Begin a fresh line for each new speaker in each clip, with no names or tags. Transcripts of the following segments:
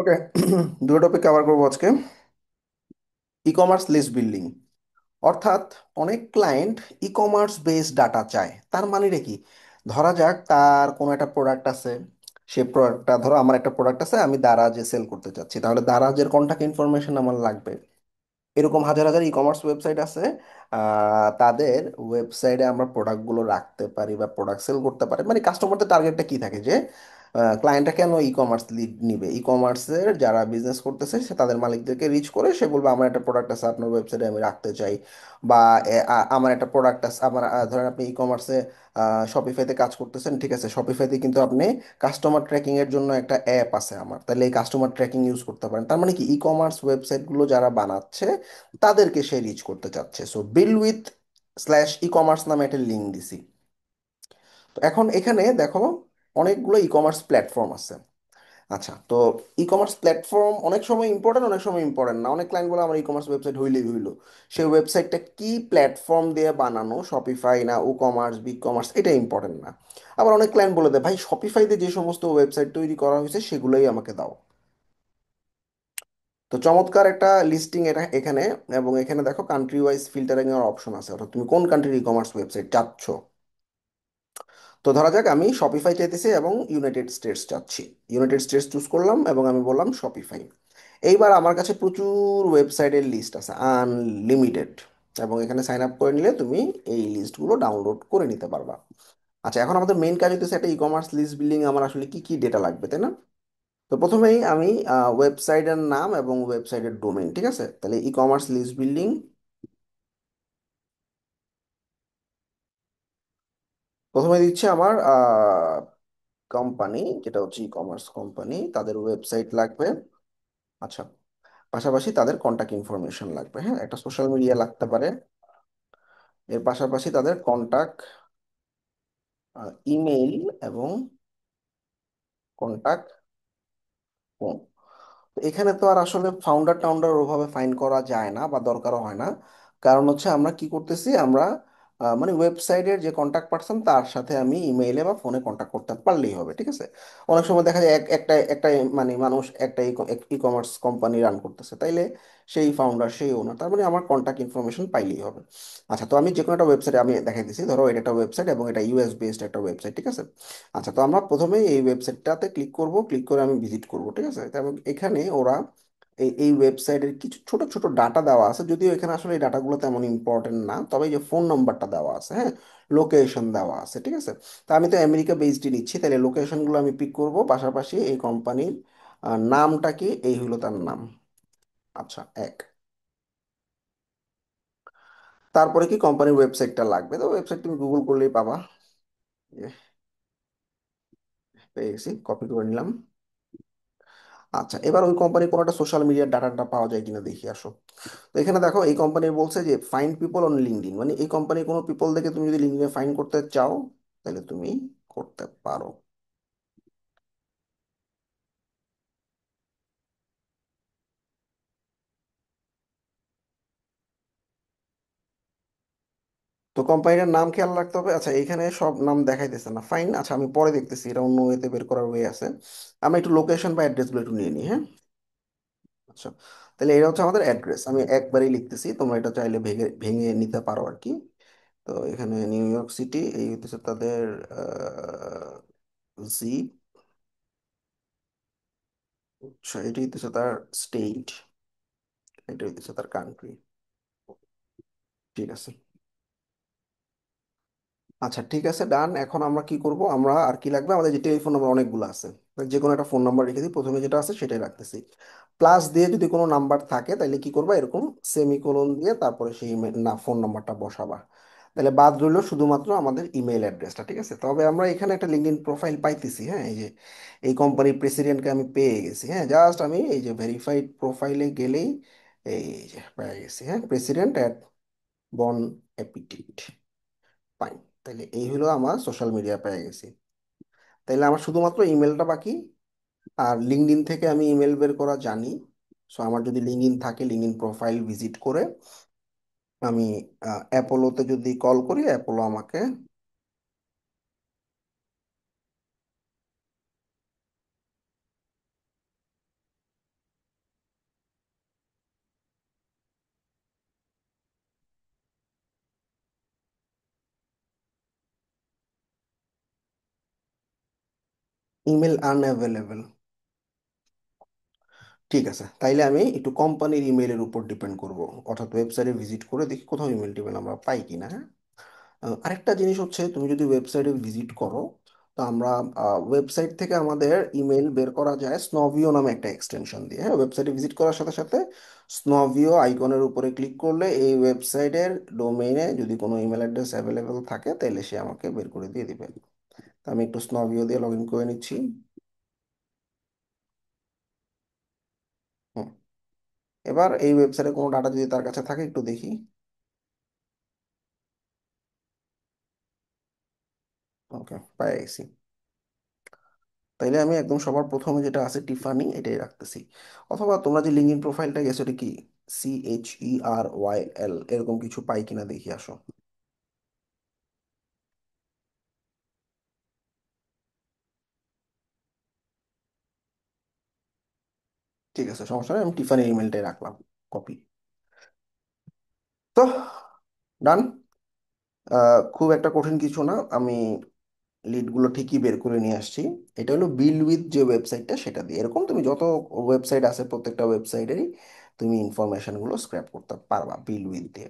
ওকে। দুটো topic cover করবো আজকে। ই কমার্স লিস্ট বিল্ডিং, অর্থাৎ অনেক client e commerce based data চায়। তার মানেটা কি? ধরা যাক তার কোনো একটা প্রোডাক্ট আছে। সে প্রোডাক্টটা, ধরো আমার একটা প্রোডাক্ট আছে, আমি দারাজে সেল করতে চাচ্ছি, তাহলে দারাজের কন্ট্যাক্ট ইনফরমেশন আমার লাগবে। এরকম হাজার হাজার ই কমার্স ওয়েবসাইট আছে। তাদের ওয়েবসাইটে আমরা প্রোডাক্টগুলো রাখতে পারি বা প্রোডাক্ট সেল করতে পারি। মানে কাস্টমারদের টার্গেটটা কি থাকে যে ক্লায়েন্টটা কেন ই কমার্স লিড নিবে, ই কমার্সের যারা বিজনেস করতেছে সে তাদের মালিকদেরকে রিচ করে সে বলবে আমার একটা প্রোডাক্ট আছে আপনার ওয়েবসাইটে আমি রাখতে চাই। বা আমার একটা প্রোডাক্ট আছে আমার, ধরেন আপনি ই কমার্সে শপিফাইতে কাজ করতেছেন, ঠিক আছে, শপিফাইতে কিন্তু আপনি কাস্টমার ট্র্যাকিং এর জন্য একটা অ্যাপ আছে আমার, তাহলে এই কাস্টমার ট্র্যাকিং ইউজ করতে পারেন। তার মানে কি, ই কমার্স ওয়েবসাইটগুলো যারা বানাচ্ছে তাদেরকে সে রিচ করতে চাচ্ছে। So bill with slash e commerce নামে একটা লিঙ্ক দিছি। তো এখন এখানে দেখো অনেকগুলো ই কমার্স প্ল্যাটফর্ম আছে। আচ্ছা, তো ই কমার্স প্ল্যাটফর্ম অনেক সময় ইম্পর্টেন্ট, অনেক সময় ইম্পর্টেন্ট না। অনেক ক্লায়েন্ট বলে আমার ই কমার্স ওয়েবসাইট হইলেই হইলো। সেই ওয়েবসাইটটা কি প্ল্যাটফর্ম দিয়ে বানানো, শপিফাই না ও কমার্স বিগ কমার্স, এটা ইম্পর্টেন্ট না। আবার অনেক ক্লায়েন্ট বলে দেয় ভাই শপিফাইতে যে সমস্ত ওয়েবসাইট তৈরি করা হয়েছে সেগুলোই আমাকে দাও। তো চমৎকার একটা লিস্টিং এটা এখানে। এবং এখানে দেখো কান্ট্রি ওয়াইজ ফিল্টারিং এর অপশন আছে, অর্থাৎ তুমি কোন কান্ট্রির ই কমার্স ওয়েবসাইট চাচ্ছ। তো ধরা যাক আমি শপিফাই চাইতেছি এবং ইউনাইটেড স্টেটস চাচ্ছি। ইউনাইটেড স্টেটস চুজ করলাম এবং আমি বললাম শপিফাই। এইবার আমার কাছে প্রচুর ওয়েবসাইটের লিস্ট আছে, আনলিমিটেড। এবং এখানে সাইন আপ করে নিলে তুমি এই লিস্টগুলো ডাউনলোড করে নিতে পারবা। আচ্ছা, এখন আমাদের মেইন কাজ হচ্ছে একটা ই কমার্স লিস্ট বিল্ডিং আমার আসলে কি কি ডেটা লাগবে, তাই না? তো প্রথমেই আমি ওয়েবসাইটের নাম এবং ওয়েবসাইটের ডোমেইন, ঠিক আছে, তাহলে ই কমার্স লিস্ট বিল্ডিং। প্রথমে দিচ্ছে আমার কোম্পানি, যেটা হচ্ছে ই কমার্স কোম্পানি, তাদের ওয়েবসাইট লাগবে। আচ্ছা, পাশাপাশি তাদের কন্টাক্ট ইনফরমেশন লাগবে, হ্যাঁ, একটা সোশ্যাল মিডিয়া লাগতে পারে। এর পাশাপাশি তাদের কন্টাক্ট ইমেইল এবং কন্টাক্ট ফোন। তো এখানে তো আর আসলে ফাউন্ডার টাউন্ডার ওভাবে ফাইন করা যায় না বা দরকারও হয় না। কারণ হচ্ছে আমরা কি করতেছি, আমরা মানে ওয়েবসাইটের যে কন্ট্যাক্ট পারসন তার সাথে আমি ইমেইলে বা ফোনে কন্ট্যাক্ট করতে পারলেই হবে, ঠিক আছে। অনেক সময় দেখা যায় একটা একটা মানে মানুষ একটা ই কমার্স কোম্পানি রান করতেছে, তাইলে সেই ফাউন্ডার সেই ওনার, তার মানে আমার কন্ট্যাক্ট ইনফরমেশন পাইলেই হবে। আচ্ছা, তো আমি যে কোনো একটা ওয়েবসাইটে আমি দেখাই দিচ্ছি, ধরো এটা একটা ওয়েবসাইট এবং এটা ইউএস বেসড একটা ওয়েবসাইট, ঠিক আছে। আচ্ছা, তো আমরা প্রথমে এই ওয়েবসাইটটাতে ক্লিক করব, ক্লিক করে আমি ভিজিট করব, ঠিক আছে। এবং এখানে ওরা এই ওয়েবসাইটের কিছু ছোট ছোট ডাটা দেওয়া আছে, যদিও এখানে আসলে এই ডাটাগুলো তেমন ইম্পর্টেন্ট না, তবে এই যে ফোন নাম্বারটা দেওয়া আছে, হ্যাঁ, লোকেশন দেওয়া আছে, ঠিক আছে। তা আমি তো আমেরিকা বেসডই নিচ্ছি, তাহলে লোকেশনগুলো আমি পিক করব, পাশাপাশি এই কোম্পানির নামটা কি, এই হলো তার নাম। আচ্ছা, এক। তারপরে কি কোম্পানির ওয়েবসাইটটা লাগবে, তো ওয়েবসাইট তুমি গুগল করলেই পাবা। এই যে, পেয়ে গেছি, কপি করে নিলাম। আচ্ছা, এবার ওই কোম্পানির কোনো একটা সোশ্যাল মিডিয়ার ডাটাটা পাওয়া যায় কিনা দেখি, আসো। তো এখানে দেখো এই কোম্পানির বলছে যে ফাইন্ড পিপল অন লিঙ্কডইন, মানে এই কোম্পানির কোনো পিপল দেখে তুমি যদি লিঙ্কডইনে ফাইন্ড করতে চাও তাহলে তুমি করতে পারো। তো কোম্পানিটার নাম খেয়াল রাখতে হবে। আচ্ছা, এখানে সব নাম দেখাইতেছে না, ফাইন। আচ্ছা, আমি পরে দেখতেছি এটা অন্য ওয়েতে বের করার ওয়ে আছে। আমরা একটু লোকেশন বা অ্যাড্রেসগুলো একটু নিয়ে নিই, হ্যাঁ। আচ্ছা, তাহলে এটা হচ্ছে আমাদের অ্যাড্রেস, আমি একবারই লিখতেছি, তোমরা এটা চাইলে ভেঙে ভেঙে নিতে পারো আর কি। তো এখানে নিউ ইয়র্ক সিটি, এই হচ্ছে তাদের জিপ। আচ্ছা, এটি হচ্ছে তার স্টেট, এটা হচ্ছে তার কান্ট্রি। ঠিক আছে। আচ্ছা, ঠিক আছে, ডান। এখন আমরা কি করব, আমরা আর কি লাগবে, আমাদের যে টেলিফোন নাম্বার অনেকগুলো আছে, যে কোনো একটা ফোন নাম্বার রেখে দিই, প্রথমে যেটা আছে সেটাই রাখতেছি। প্লাস দিয়ে যদি কোনো নাম্বার থাকে তাহলে কি করবা, এরকম সেমিকোলন দিয়ে তারপরে সেই না ফোন নাম্বারটা বসাবা। তাহলে বাদ রইলো শুধুমাত্র আমাদের ইমেল অ্যাড্রেসটা, ঠিক আছে। তবে আমরা এখানে একটা লিঙ্কডইন প্রোফাইল পাইতেছি, হ্যাঁ, এই যে এই কোম্পানির প্রেসিডেন্টকে আমি পেয়ে গেছি, হ্যাঁ, জাস্ট আমি এই যে ভেরিফাইড প্রোফাইলে গেলেই এই যে পেয়ে গেছি, হ্যাঁ, প্রেসিডেন্ট অ্যাট বন অ্যাপিটিট, পাই। তাহলে এই হলো আমার সোশ্যাল মিডিয়া পেয়ে গেছি। তাইলে আমার শুধুমাত্র ইমেলটা বাকি। আর লিঙ্কডইন থেকে আমি ইমেল বের করা জানি। সো আমার যদি লিঙ্কডইন থাকে, লিঙ্কডইন প্রোফাইল ভিজিট করে আমি অ্যাপোলোতে যদি কল করি, অ্যাপোলো আমাকে ইমেল আনঅ্যাভেলেবল। ঠিক আছে, তাইলে আমি একটু কোম্পানির ইমেলের উপর ডিপেন্ড করব, অর্থাৎ ওয়েবসাইটে ভিজিট করে দেখি কোথাও ইমেল টিমেল আমরা পাই কিনা, হ্যাঁ। আরেকটা জিনিস হচ্ছে, তুমি যদি ওয়েবসাইটে ভিজিট করো, তো আমরা ওয়েবসাইট থেকে আমাদের ইমেল বের করা যায় স্নভিও নামে একটা এক্সটেনশন দিয়ে, হ্যাঁ। ওয়েবসাইটে ভিজিট করার সাথে সাথে স্নভিও আইকনের উপরে ক্লিক করলে এই ওয়েবসাইটের ডোমেইনে যদি কোনো ইমেল অ্যাড্রেস অ্যাভেলেবেল থাকে তাহলে সে আমাকে বের করে দিয়ে দিবে। তো আমি একটু স্নভিও দিয়ে লগ ইন করে নিচ্ছি। হুম। এবার এই ওয়েবসাইটে কোনো ডাটা যদি তার কাছে থাকে একটু দেখি। ওকে, পাই গেছি। তাইলে আমি একদম সবার প্রথমে যেটা আছে টিফানি এটাই রাখতেছি। অথবা তোমরা যে লিঙ্কইন প্রোফাইলটা গেছো এটা কি CHERYL এরকম কিছু পাই কিনা দেখি, আসো। ঠিক আছে, সমস্যা নেই, আমি টিফানির ইমেলটাই রাখলাম, কপি। তো ডান। খুব একটা কঠিন কিছু না, আমি লিডগুলো ঠিকই বের করে নিয়ে আসছি। এটা হলো বিল উইথ যে ওয়েবসাইটটা, সেটা দিয়ে এরকম তুমি যত ওয়েবসাইট আছে প্রত্যেকটা ওয়েবসাইটেরই তুমি ইনফরমেশনগুলো স্ক্র্যাপ করতে পারবা বিল উইথ দিয়ে।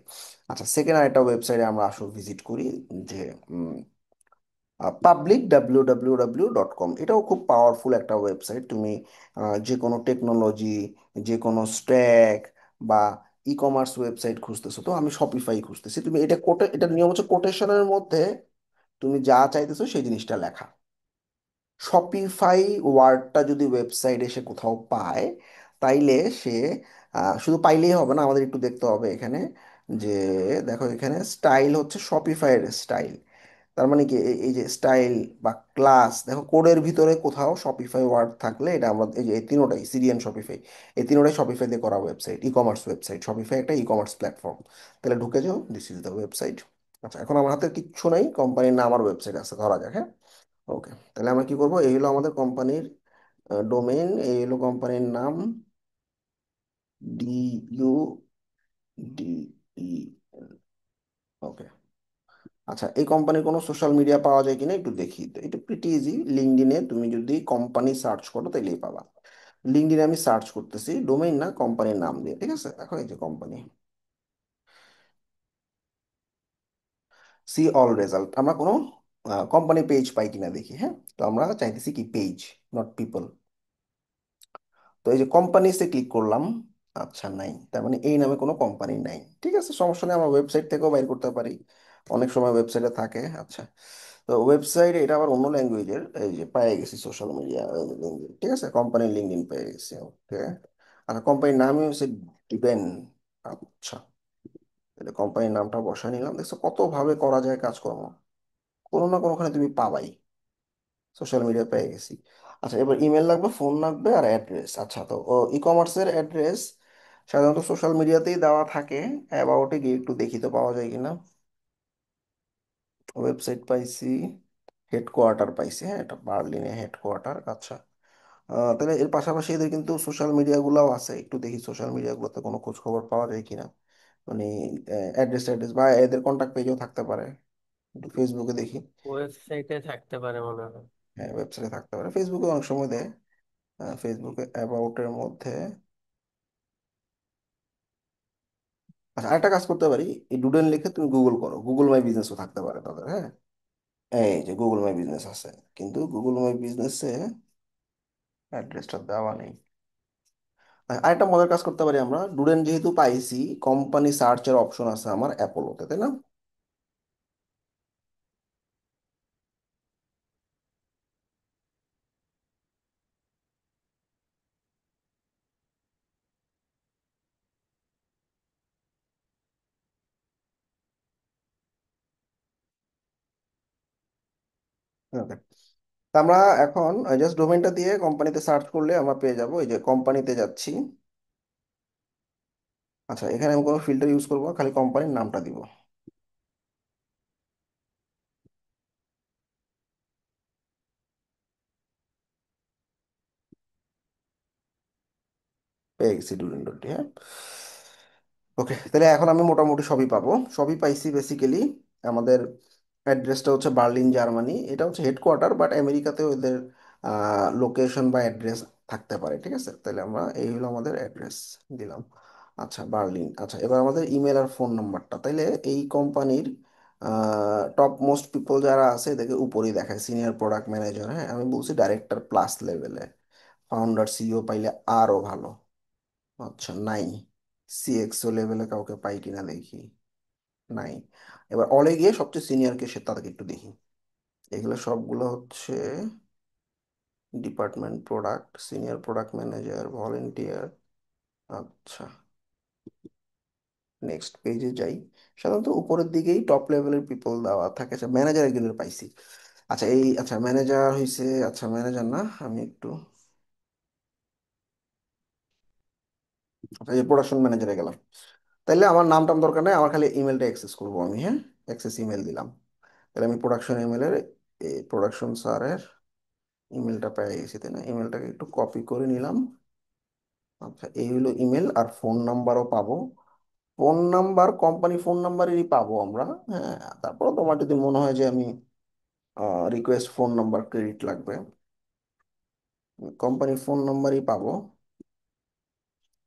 আচ্ছা, সেকেন্ড আরেকটা ওয়েবসাইটে আমরা আসো ভিজিট করি, যে public www.com। এটাও খুব পাওয়ারফুল একটা ওয়েবসাইট। তুমি যে কোনো টেকনোলজি, যে কোনো স্ট্যাক বা ই কমার্স ওয়েবসাইট খুঁজতেছো, তো আমি শপিফাই খুঁজতেছি, তুমি এটা কোটে, এটার নিয়ম হচ্ছে কোটেশনের মধ্যে তুমি যা চাইতেছো সেই জিনিসটা লেখা। শপিফাই ওয়ার্ডটা যদি ওয়েবসাইট এসে কোথাও পায়, তাইলে সে শুধু পাইলেই হবে না, আমাদের একটু দেখতে হবে এখানে যে, দেখো এখানে স্টাইল হচ্ছে শপিফাইয়ের স্টাইল। তার মানে কি এই যে স্টাইল বা ক্লাস, দেখো কোডের ভিতরে কোথাও শপিফাই ওয়ার্ড থাকলে এটা আমরা, এই যে এই তিনোটাই সিরিয়ান শপিফাই, এই তিনোটাই শপিফাই দিয়ে করা website, e commerce website. Shopify একটা ই কমার্স প্ল্যাটফর্ম। তাহলে ঢুকে যাও, দিস ইজ দ্য ওয়েবসাইট। আচ্ছা, এখন আমার হাতে কিচ্ছু নাই, কোম্পানির নাম আর ওয়েবসাইট আছে ধরা যাক, হ্যাঁ। ওকে, তাহলে আমরা কি করবো, এই হলো আমাদের কোম্পানির ডোমেইন, এই হলো কোম্পানির নাম, DUDEN। ওকে। আচ্ছা, এই কোম্পানির কোনো সোশ্যাল মিডিয়া পাওয়া যায় কিনা একটু দেখি, তো এটা প্রিটি ইজি। লিঙ্কডইনে তুমি যদি কোম্পানি সার্চ করো তাহলেই পাবা। লিঙ্কডইনে আমি সার্চ করতেছি, ডোমেইন না, কোম্পানির নাম দিয়ে, ঠিক আছে। এখন এই যে কোম্পানি, সি অল রেজাল্ট, আমরা কোনো কোম্পানি পেজ পাই কিনা দেখি, হ্যাঁ। তো আমরা চাইতেছি কি পেজ, নট পিপল। তো এই যে কোম্পানিসে ক্লিক করলাম। আচ্ছা, নাই, তার মানে এই নামে কোনো কোম্পানি নাই। ঠিক আছে, সমস্যা নেই, আমরা ওয়েবসাইট থেকেও বাইর করতে পারি, অনেক সময় ওয়েবসাইটে থাকে। আচ্ছা, তো ওয়েবসাইট এটা আবার অন্য ল্যাঙ্গুয়েজের, এই যে পেয়ে গেছি সোশ্যাল মিডিয়া, ঠিক আছে, কোম্পানির লিঙ্কডইন পেয়ে গেছি, ওকে। আর কোম্পানির নামই হচ্ছে ডিপেন। আচ্ছা, তাহলে কোম্পানির নামটা বসায় নিলাম, দেখছো কত ভাবে করা যায় কাজকর্ম, কোনো না কোনোখানে তুমি পাবাই। সোশ্যাল মিডিয়া পেয়ে গেছি। আচ্ছা, এবার ইমেল লাগবে, ফোন লাগবে আর অ্যাড্রেস। আচ্ছা, তো ই কমার্সের অ্যাড্রেস সাধারণত সোশ্যাল মিডিয়াতেই দেওয়া থাকে। অ্যাবাউটে গিয়ে একটু দেখি তো পাওয়া যায় কিনা। ওয়েবসাইট পাইছি, হেডকোয়ার্টার পাইছি, হ্যাঁ, এটা বার্লিনে হেডকোয়ার্টার। আচ্ছা, তাহলে এর পাশাপাশি এদের কিন্তু সোশ্যাল মিডিয়াগুলোও আছে, একটু দেখি সোশ্যাল মিডিয়াগুলোতে কোনো খোঁজ খবর পাওয়া যায় কিনা। মানে অ্যাড্রেস অ্যাড্রেস বা এদের কন্ট্যাক্ট পেজও থাকতে পারে, একটু ফেসবুকে দেখি।
ওয়েবসাইটে থাকতে পারে মনে হয়।
হ্যাঁ, ওয়েবসাইটে থাকতে পারে, ফেসবুকে অনেক সময় দেয়। ফেসবুকে অ্যাবাউটের মধ্যে। আচ্ছা, আরেকটা কাজ করতে পারি, এই ডুডেল লিখে তুমি গুগল করো, গুগল মাই বিজনেসও থাকতে পারে তাদের, হ্যাঁ। এই যে গুগল মাই বিজনেস আছে, কিন্তু গুগল মাই বিজনেসে অ্যাড্রেসটা দেওয়া নেই। আরেকটা মজার কাজ করতে পারি আমরা, ডুডেন যেহেতু পাইছি, কোম্পানি সার্চের অপশন আছে আমার অ্যাপোলোতে, তাই না? ওকে, আমরা এখন জাস্ট ডোমেনটা দিয়ে কোম্পানিতে সার্চ করলে আমরা পেয়ে যাবো, এই যে কোম্পানিতে যাচ্ছি। আচ্ছা, এখানে আমি কোনো ফিল্টার ইউজ করবো না, খালি কোম্পানির নামটা দিব। পেয়ে গেছি ডুডেন ডটটি, হ্যাঁ। ওকে, তাহলে এখন আমি মোটামুটি সবই পাবো, সবই পাইছি বেসিক্যালি। আমাদের অ্যাড্রেসটা হচ্ছে বার্লিন জার্মানি, এটা হচ্ছে হেডকোয়ার্টার, বাট আমেরিকাতেও এদের লোকেশন বা অ্যাড্রেস থাকতে পারে, ঠিক আছে? তাহলে আমরা এই হলো আমাদের অ্যাড্রেস দিলাম। আচ্ছা, বার্লিন। আচ্ছা, এবার আমাদের ইমেল আর ফোন নাম্বারটা, তাইলে এই কোম্পানির টপ মোস্ট পিপল যারা আছে এদেরকে উপরেই দেখায়, সিনিয়র প্রোডাক্ট ম্যানেজার, হ্যাঁ আমি বলছি ডাইরেক্টর প্লাস লেভেলে, ফাউন্ডার সিইও পাইলে আরো ভালো। আচ্ছা, নাই। সিএক্সও লেভেলে কাউকে পাই কিনা দেখি। নাই। এবার অলে গিয়ে সবচেয়ে সিনিয়র কে সে তাদেরকে একটু দেখি। এগুলো সবগুলো হচ্ছে department product, senior product manager, volunteer. আচ্ছা, নেক্সট পেজে যাই। সাধারণত উপরের দিকেই টপ লেভেলের পিপল দেওয়া থাকে। আচ্ছা, ম্যানেজার একজনের পাইছি। আচ্ছা, আচ্ছা ম্যানেজার হইছে, আচ্ছা ম্যানেজার না, আমি একটু, আচ্ছা এই প্রোডাকশন ম্যানেজারে গেলাম। তাইলে আমার নাম টাম দরকার নেই, আমার খালি ইমেলটা অ্যাক্সেস করবো আমি, হ্যাঁ। অ্যাক্সেস ইমেল দিলাম। তাহলে আমি প্রোডাকশন ইমেলের, প্রোডাকশন স্যারের ইমেলটা পেয়ে গেছি, তাই না? ইমেলটাকে একটু কপি করে নিলাম। আচ্ছা, এই হলো ইমেল, আর ফোন নাম্বারও পাবো। ফোন নাম্বার কোম্পানি ফোন নাম্বারেরই পাবো আমরা। হ্যাঁ, তারপর তোমার যদি মনে হয় যে আমি রিকোয়েস্ট ফোন নাম্বার ক্রেডিট লাগবে, কোম্পানির ফোন নাম্বারই পাবো।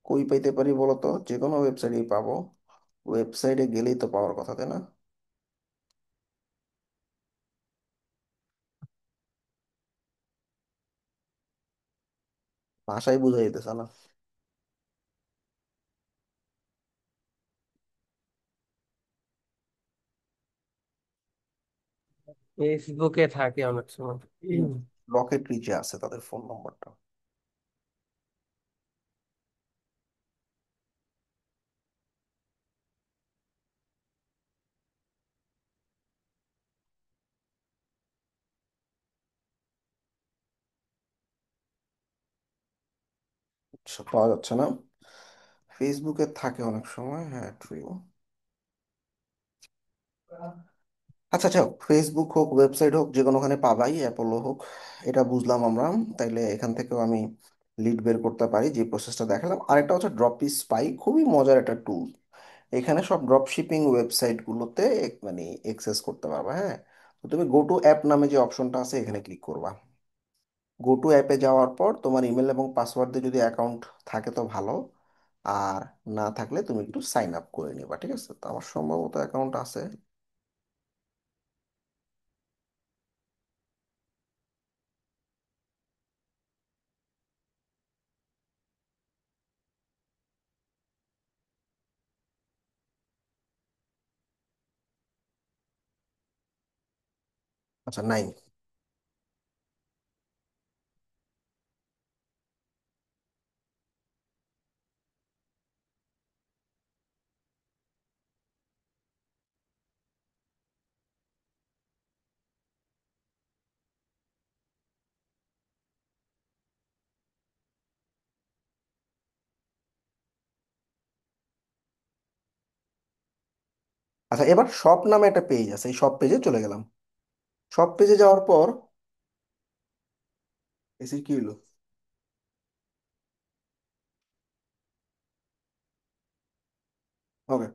কই পাইতে পারি বলো তো? যে কোনো ওয়েবসাইটেই পাবো। ওয়েবসাইটে গেলেই তো পাওয়ার কথা, তাই না? ভাষাই বোঝা যেতেছে না।
ফেসবুকে থাকে অনেক সময়।
রকেট রিচে আছে তাদের ফোন নাম্বারটা। আচ্ছা, পাওয়া যাচ্ছে না। ফেসবুকে থাকে অনেক সময়, হ্যাঁ ট্রিও। আচ্ছা আচ্ছা, ফেসবুক হোক ওয়েবসাইট হোক যে কোনোখানে পাবাই, অ্যাপোলো হোক, এটা বুঝলাম আমরা। তাইলে এখান থেকেও আমি লিড বের করতে পারি, যে প্রসেসটা দেখালাম। আরেকটা হচ্ছে ড্রপ স্পাই, খুবই মজার একটা টুল। এখানে সব ড্রপ শিপিং ওয়েবসাইট গুলোতে মানে এক্সেস করতে পারবা, হ্যাঁ। তো তুমি গো টু অ্যাপ নামে যে অপশনটা আছে এখানে ক্লিক করবা। গো টু অ্যাপে যাওয়ার পর তোমার ইমেল এবং পাসওয়ার্ড দিয়ে যদি অ্যাকাউন্ট থাকে তো ভালো, আর না থাকলে তুমি একটু সাইন আপ করে নিবা, ঠিক আছে? তো আমার সম্ভবত অ্যাকাউন্ট আছে। আচ্ছা, নাই। আচ্ছা, এবার শপ নামে একটা পেজ আছে, এই শপ পেজে চলে গেলাম। শপ পেজে যাওয়ার পর এসি কি হলো? ওকে,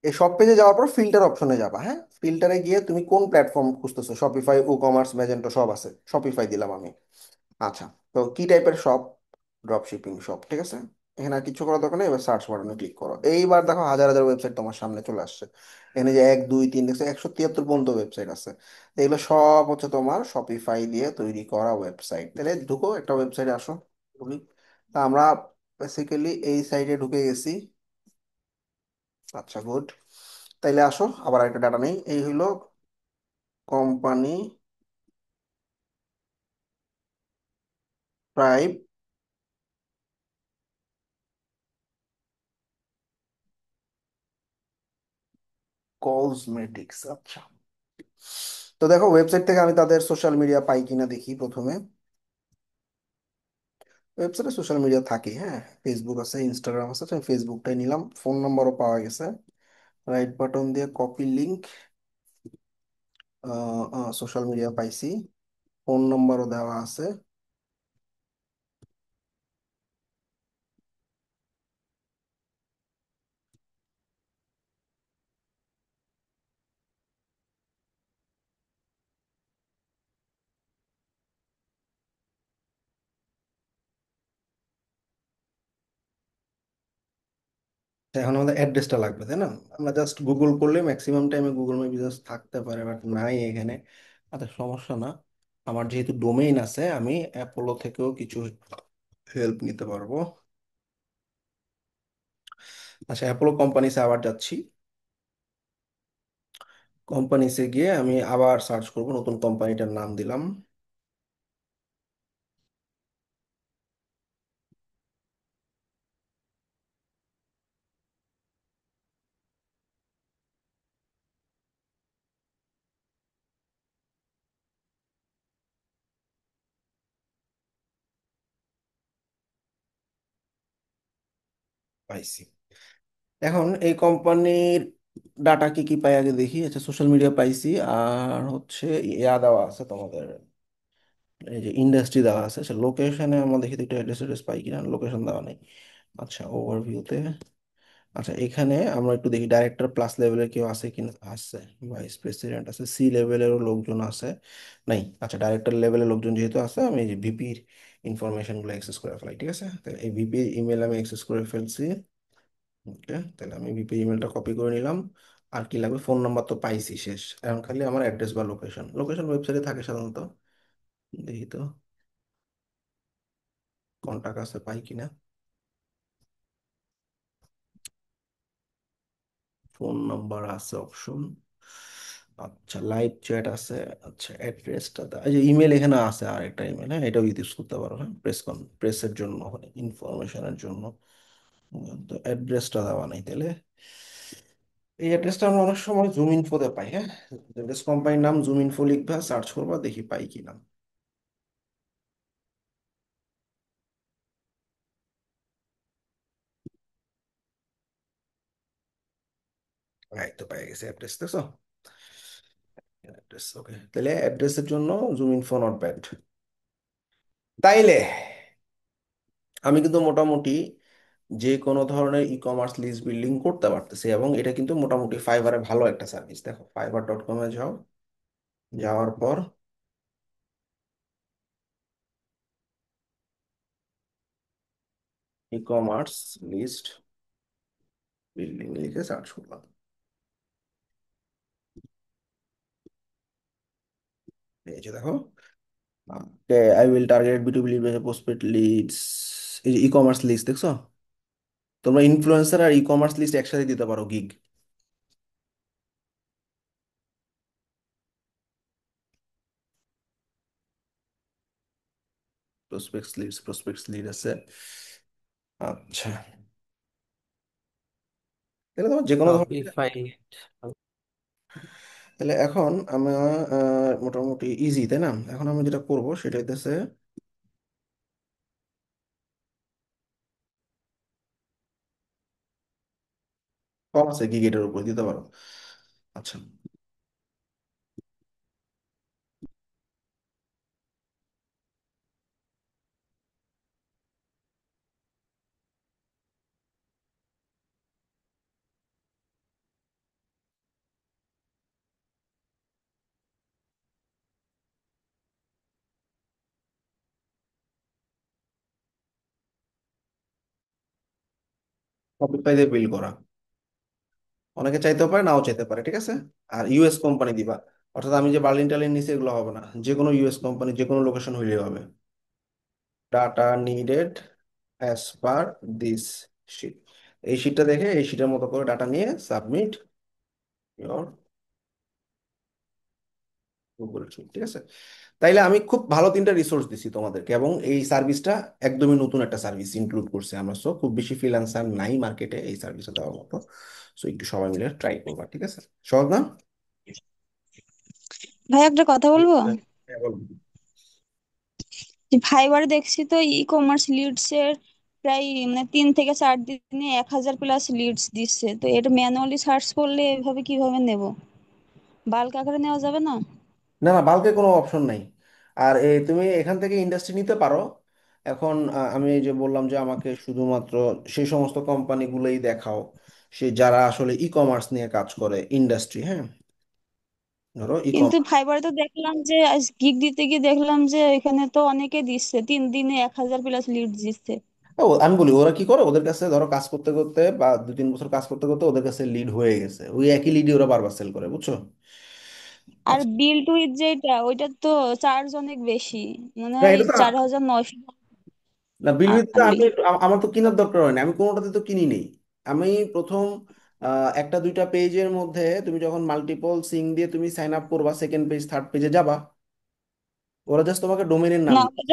এই শপ পেজে যাওয়ার পর ফিল্টার অপশনে যাবা, হ্যাঁ। ফিল্টারে গিয়ে তুমি কোন প্ল্যাটফর্ম খুঁজতেছো, শপিফাই, ই কমার্স, ম্যাজেন্টো সব আছে, শপিফাই দিলাম আমি। আচ্ছা, তো কি টাইপের শপ? ড্রপ শিপিং শপ, ঠিক আছে। এখানে আর কিছু করার দরকার নেই, এবার সার্চ বাটনে ক্লিক করো। এইবার দেখো হাজার হাজার ওয়েবসাইট তোমার সামনে চলে আসছে। এখানে যে 1 2 3 দেখছো, 173 পর্যন্ত ওয়েবসাইট আছে। তো এগুলো সব হচ্ছে তোমার শপিফাই দিয়ে তৈরি করা ওয়েবসাইট। তাহলে ঢুকো একটা ওয়েবসাইটে, আসো ঢুকি। তা আমরা বেসিক্যালি এই সাইটে ঢুকে গেছি। আচ্ছা, গুড। তাইলে আসো, আবার একটা ডাটা নেই। এই হইলো কোম্পানি প্রাইম কসমেটিক্স। আচ্ছা, তো দেখো ওয়েবসাইট থেকে আমি তাদের সোশ্যাল মিডিয়া পাই কিনা দেখি প্রথমে। ওয়েবসাইটে সোশ্যাল মিডিয়া থাকে, হ্যাঁ। ফেসবুক আছে, ইনস্টাগ্রাম আছে, তো আমি ফেসবুকটাই নিলাম। ফোন নাম্বারও পাওয়া গেছে। রাইট বাটন দিয়ে কপি লিংক, সোশ্যাল মিডিয়া পাইছি। ফোন নাম্বারও দেওয়া আছে। এখন আমাদের অ্যাড্রেসটা লাগবে, তাই না? আমরা জাস্ট গুগল করলে ম্যাক্সিমাম টাইমে গুগল মে বিজনেস থাকতে পারে, বাট নাই এখানে। আচ্ছা, সমস্যা না। আমার যেহেতু ডোমেইন আছে, আমি অ্যাপোলো থেকেও কিছু হেল্প নিতে পারবো। আচ্ছা, অ্যাপোলো কোম্পানিসে আবার যাচ্ছি। কোম্পানিসে গিয়ে আমি আবার সার্চ করব, নতুন কোম্পানিটার নাম দিলাম। পাইছি। এখন এই কোম্পানির ডাটা কি কি পাই আগে দেখি। আচ্ছা, সোশ্যাল মিডিয়া পাইছি, আর হচ্ছে ইয়া দেওয়া আছে তোমাদের, এই যে ইন্ডাস্ট্রি দেওয়া আছে। আচ্ছা, লোকেশনে আমরা দেখি তো একটু অ্যাড্রেস অ্যাড্রেস পাই কিনা, লোকেশন দেওয়া নেই। আচ্ছা, ওভারভিউতে। আচ্ছা, এখানে আমরা একটু দেখি ডাইরেক্টর প্লাস লেভেলের কেউ আছে কিনা। আছে, ভাইস প্রেসিডেন্ট আছে, সি লেভেলেরও লোকজন আছে। নাই, আচ্ছা, ডাইরেক্টর লেভেলের লোকজন যেহেতু আছে, আমি এই যে ভিপির ইনফরমেশনগুলো অ্যাক্সেস করে ফেলাই, ঠিক আছে? তাহলে এই ভিপির ইমেল আমি অ্যাক্সেস করে ফেলছি। ওকে, তাহলে আমি ভিপি ইমেলটা কপি করে নিলাম। আর কি লাগবে? ফোন নাম্বার তো পাইছি, শেষ। এখন খালি আমার অ্যাড্রেস বা লোকেশন। লোকেশন ওয়েবসাইটে থাকে সাধারণত, দেখি তো কন্টাক্ট আছে পাই কিনা। ফোন নাম্বার আছে অপশন। আচ্ছা, লাইভ চ্যাট আছে। আচ্ছা, অ্যাড্রেসটা এই যে ইমেল এখানে আছে, আর একটা ইমেল, হ্যাঁ, এটাও ইউজ করতে পারো। হ্যাঁ, প্রেসের জন্য, ইনফরমেশনের জন্য। তো অ্যাড্রেসটা দেওয়া নাই তাহলে। এই অ্যাড্রেসটা আমরা অনেক সময় জুম ইনফোতে পাই। হ্যাঁ, অ্যাড্রেস কোম্পানির নাম জুম ইনফো লিখবা, সার্চ করবা, দেখি পাই কিনা। এই তো পেয়ে গেছে অ্যাড্রেস, দেখছো? অ্যাড্রেস, ওকে। তাহলে অ্যাড্রেসের জন্য জুম ইনফো নট ব্যাড। তাইলে আমি কিন্তু মোটামুটি যে কোনো ধরনের ই কমার্স লিস্ট বিল্ডিং করতে পারতেছি, এবং এটা কিন্তু মোটামুটি ফাইবারে ভালো একটা সার্ভিস। দেখো, fiverr.com-এ যাও। যাওয়ার পর ই কমার্স লিস্ট বিল্ডিং লিখে সার্চ করলাম। এই যে দেখো, I will target B2B lead postpaid leads. এই যে ই কমার্স লিস্ট দেখছো? তোমরা ইনফ্লুয়েন্সার আর ই কমার্স লিস্ট একসাথে দিতে পারো, গিগ। প্রসপেক্টস লিড আছে। আচ্ছা, তাহলে তোমার যে কোনো ধরনের।
শপিফাই।
তাহলে এখন আমার মোটামুটি ইজি, তাই না? এখন আমি যেটা করব সেটা হইতেছে, কম আছে গিগেটের উপর দিতে পারো। আচ্ছা, শপিফাই দিয়ে বিল করা। অনেকে চাইতেও পারে, নাও চাইতে পারে, ঠিক আছে। আর ইউএস কোম্পানি দিবা। অর্থাৎ আমি যে বার্লিন টার্লিন নিচে, এগুলো হবে না। যে কোনো ইউএস কোম্পানি, যে কোনো লোকেশন হইলেই হবে। Data needed as per this sheet. এই শিটটা দেখে এই শিটের মতো করে ডাটা নিয়ে সাবমিট ইওর গুগল শিট, ঠিক আছে? তাইলে আমি খুব ভালো তিনটা রিসোর্স দিছি তোমাদেরকে, এবং এই সার্ভিসটা একদমই নতুন একটা সার্ভিস ইনক্লুড করছে আমরা। সো খুব বেশি ফ্রিল্যান্সার নাই মার্কেটে এই সার্ভিসে দেওয়ার মতো। সো একটু সবাই মিলে ট্রাই করবা, ঠিক আছে? সহজ না?
ভাই একটা কথা বলবো।
হ্যাঁ, বলো।
যে ফাইবারে দেখছি তো ই কমার্স লিডস এর প্রায় 3 থেকে 4 দিনে 1,000 প্লাস লিডস দিচ্ছে, তো এটা ম্যানুয়ালি সার্চ করলে এভাবে কিভাবে নেব? বাল্ক আকারে নেওয়া যাবে না?
না, না, বাল্কে কোনো অপশন নাই। আর এই তুমি এখান থেকে ইন্ডাস্ট্রি নিতে পারো। এখন আমি এই যে বললাম যে আমাকে শুধুমাত্র সেই সমস্ত কোম্পানিগুলোই দেখাও, সে যারা আসলে ই কমার্স নিয়ে কাজ করে, ইন্ডাস্ট্রি। হ্যাঁ, ধরো ই
কিন্তু
কমার্স।
ফাইবারে তো দেখলাম যে গিগ দিতে গিয়ে দেখলাম যে এখানে তো অনেকে দিচ্ছে 3 দিনে 1,000 প্লাস লিডস দিচ্ছে।
আমি বলি ওরা কি করে, ওদের কাছে ধরো কাজ করতে করতে বা 2-3 বছর কাজ করতে করতে ওদের কাছে লিড হয়ে গেছে, ওই একই লিডই ওরা বারবার সেল করে, বুঝছো?
আর
আচ্ছা।
বিল্ড উইথ যেটা, ওইটা তো চার্জ অনেক বেশি, মনে
না
হয়
এটা তো
4,900
না, বিলভিতে তো
মান্থলি।
আমার তো কেনার দরকার হয় না, আমি কোনোটাতে তো কিনি নেই। আমি প্রথম একটা দুইটা পেজের মধ্যে তুমি যখন মাল্টিপল সিং দিয়ে তুমি সাইন আপ করবা, সেকেন্ড পেজ থার্ড পেজে যাবা, ওরা জাস্ট তোমাকে ডোমেনের নাম
না,
দিবে।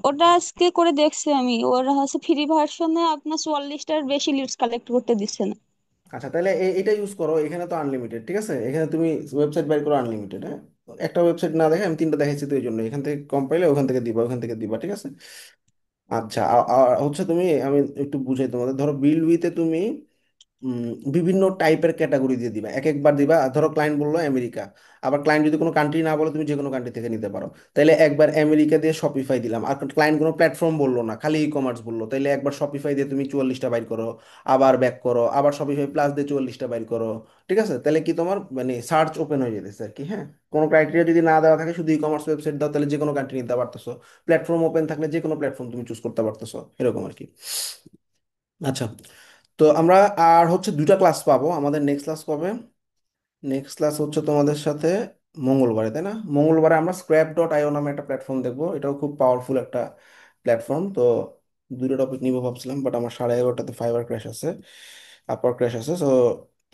ওটা আজকে করে দেখছি আমি, ওরা হচ্ছে ফ্রি ভার্সনে আপনার 44টার বেশি লিডস কালেক্ট করতে দিচ্ছে না।
আচ্ছা তাহলে এটা ইউজ করো, এখানে তো আনলিমিটেড, ঠিক আছে, এখানে তুমি ওয়েবসাইট বাইর করো আনলিমিটেড, হ্যাঁ। একটা ওয়েবসাইট না দেখে আমি তিনটা দেখাইছি তো এই জন্য, এখান থেকে কম পাইলে ওখান থেকে দিবা, ওখান থেকে দিবা, ঠিক আছে। আচ্ছা আর হচ্ছে তুমি, আমি একটু বুঝাই তোমাদের, ধরো বিল উইথে তুমি উম, বিভিন্ন টাইপের ক্যাটাগরি দিয়ে দিবা, এক একবার দিবা। ধরো ক্লায়েন্ট বললো আমেরিকা, আবার ক্লায়েন্ট যদি কোনো কান্ট্রি না বলে তুমি যে কোনো কান্ট্রি থেকে নিতে পারো। তাইলে একবার আমেরিকা দিয়ে শপিফাই দিলাম, আর ক্লায়েন্ট কোনো প্ল্যাটফর্ম বললো না, খালি ই কমার্স বললো, তাইলে একবার শপিফাই দিয়ে তুমি 44টা বাইর করো, আবার ব্যাক করো, আবার শপিফাই প্লাস দিয়ে 44টা বাইর করো। ঠিক আছে, তাহলে কি তোমার মানে সার্চ ওপেন হয়ে যেতেছে আর কি, হ্যাঁ। কোনো ক্রাইটেরিয়া যদি না দেওয়া থাকে, শুধু ই কমার্স ওয়েবসাইট দাও, তাহলে যে কোনো কান্ট্রি নিতে পারতেছো। প্ল্যাটফর্ম ওপেন থাকলে যে কোনো প্ল্যাটফর্ম তুমি চুজ করতে পারতেছো, এরকম আর কি। আচ্ছা, তো আমরা আর হচ্ছে দুইটা ক্লাস পাবো আমাদের, নেক্সট ক্লাস কবে? নেক্সট ক্লাস হচ্ছে তোমাদের সাথে মঙ্গলবারে, তাই না? মঙ্গলবারে আমরা স্ক্র্যাপ ডট আইও নামে একটা প্ল্যাটফর্ম দেখবো, এটাও খুব পাওয়ারফুল একটা প্ল্যাটফর্ম। তো দুটো টপিক নিবো ভাবছিলাম, বাট আমার 11:30টাতে ফাইবার ক্র্যাশ আছে, আপওয়ার ক্র্যাশ আছে, সো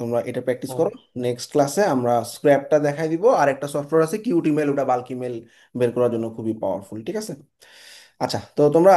তোমরা এটা প্র্যাকটিস
হুম।
করো। নেক্সট ক্লাসে আমরা স্ক্র্যাপটা দেখাই দিব, আর একটা সফটওয়্যার আছে কিউট ইমেল, ওটা বাল্ক ইমেল বের করার জন্য খুবই পাওয়ারফুল, ঠিক আছে। আচ্ছা, তো তোমরা